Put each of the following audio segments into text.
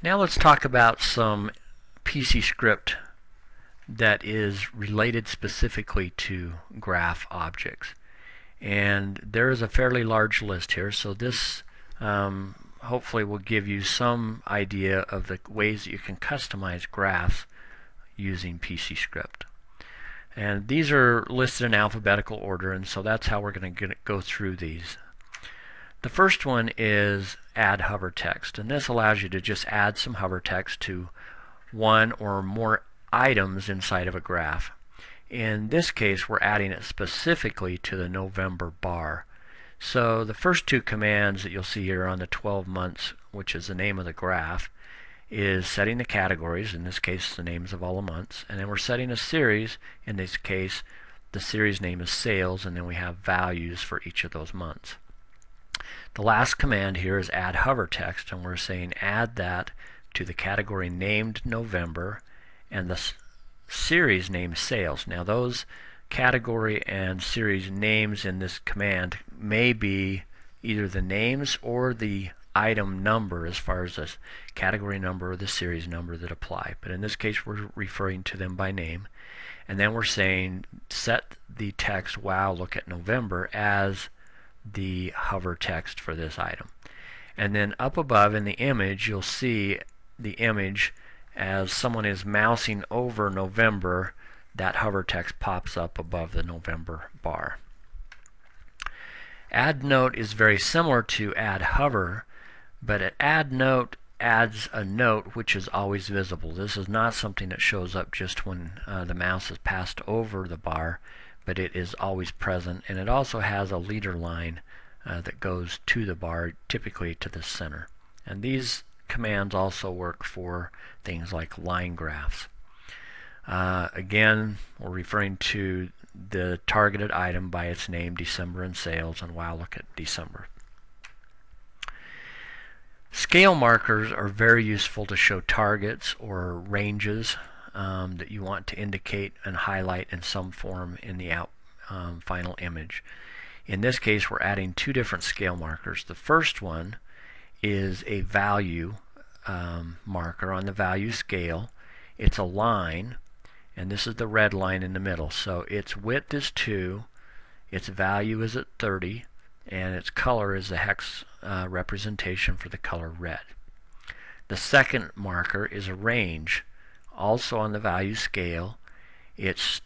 Now let's talk about some PCScript that is related specifically to graph objects. And there is a fairly large list here, so this hopefully will give you some idea of the ways that you can customize graphs using PCScript. And these are listed in alphabetical order, and so that's how we're going to go through these. The first one is add hover text, and this allows you to just add some hover text to one or more items inside of a graph. In this case, we're adding it specifically to the November bar. So the first two commands that you'll see here on the 12 months, which is the name of the graph, is setting the categories, in this case the names of all the months, and then we're setting a series. In this case, the series name is sales, and then we have values for each of those months. The last command here is add hover text, and we're saying add that to the category named November and the series named sales. Now those category and series names in this command may be either the names or the item number as far as the category number or the series number that apply. But in this case we're referring to them by name. And then we're saying set the text wow look at November as the hover text for this item. And then up above in the image you'll see the image as someone is mousing over November, that hover text pops up above the November bar. Add note is very similar to add hover, but at add note adds a note which is always visible. This is not something that shows up just when the mouse is passed over the bar, but it is always present, and it also has a leader line that goes to the bar, typically to the center. And these commands also work for things like line graphs. Again, we're referring to the targeted item by its name, December, and sales, and wow look at December. Scale markers are very useful to show targets or ranges that you want to indicate and highlight in some form in the final image. In this case, we're adding two different scale markers. The first one is a value marker on the value scale. It's a line, and this is the red line in the middle. So its width is 2, its value is at 30, and its color is the hex representation for the color red. The second marker is a range, also on the value scale. Its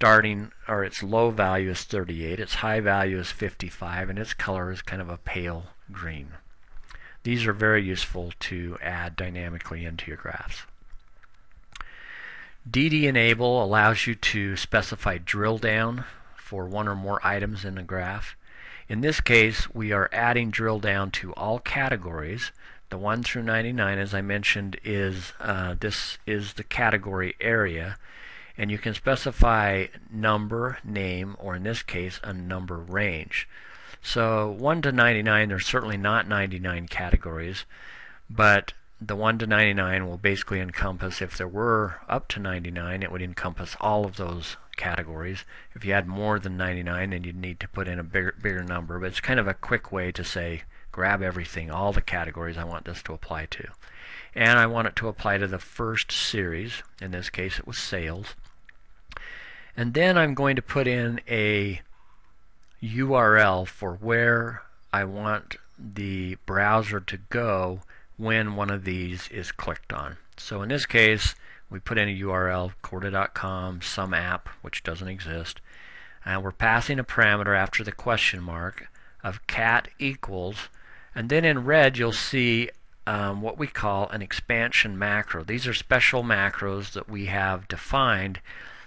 low value is 38, its high value is 55, and its color is kind of a pale green. These are very useful to add dynamically into your graphs. DD enable allows you to specify drill down for one or more items in the graph. In this case, we are adding drill down to all categories. The 1 through 99, as I mentioned, is this is the category area, and you can specify number, name, or in this case a number range. So 1 to 99, there's certainly not 99 categories, but the 1 to 99 will basically encompass, if there were up to 99, it would encompass all of those categories. If you had more than 99, then you'd need to put in a bigger number, but it's kind of a quick way to say grab everything, all the categories I want this to apply to. And I want it to apply to the first series. In this case it was sales. And then I'm going to put in a URL for where I want the browser to go when one of these is clicked on. So in this case we put in a URL, corda.com, some app, which doesn't exist, and we're passing a parameter after the question mark of cat equals, and then in red you'll see what we call an expansion macro. These are special macros that we have defined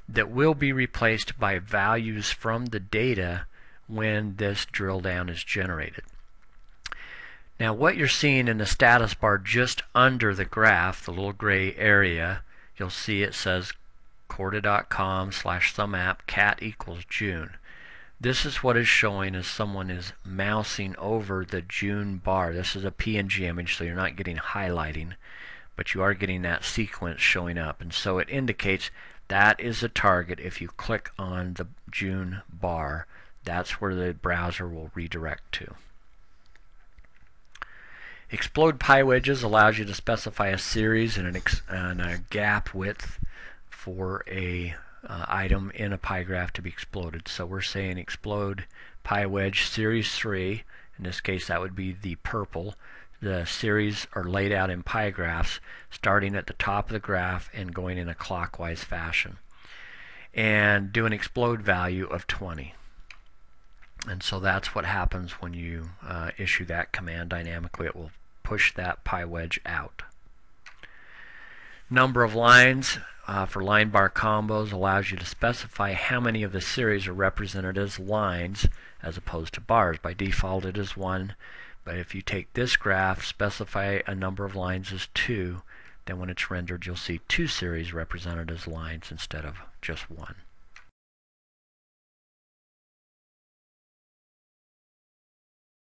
that will be replaced by values from the data when this drill down is generated. Now what you're seeing in the status bar just under the graph, the little gray area, you'll see it says corda.com/someapp cat equals June. This is what is showing as someone is mousing over the June bar. This is a PNG image, so you're not getting highlighting, but you are getting that sequence showing up. And so it indicates that is a target. If you click on the June bar, that's where the browser will redirect to. Explode pie wedges allows you to specify a series and a gap width for a item in a pie graph to be exploded. So we're saying explode pie wedge series 3. In this case, that would be the purple. The series are laid out in pie graphs, starting at the top of the graph and going in a clockwise fashion. And do an explode value of 20. And so that's what happens when you issue that command dynamically. It will push that pie wedge out. Number of lines for line bar combos allows you to specify how many of the series are represented as lines as opposed to bars. By default it is 1, but if you take this graph, specify a number of lines as 2, then when it's rendered you'll see 2 series represented as lines instead of just 1.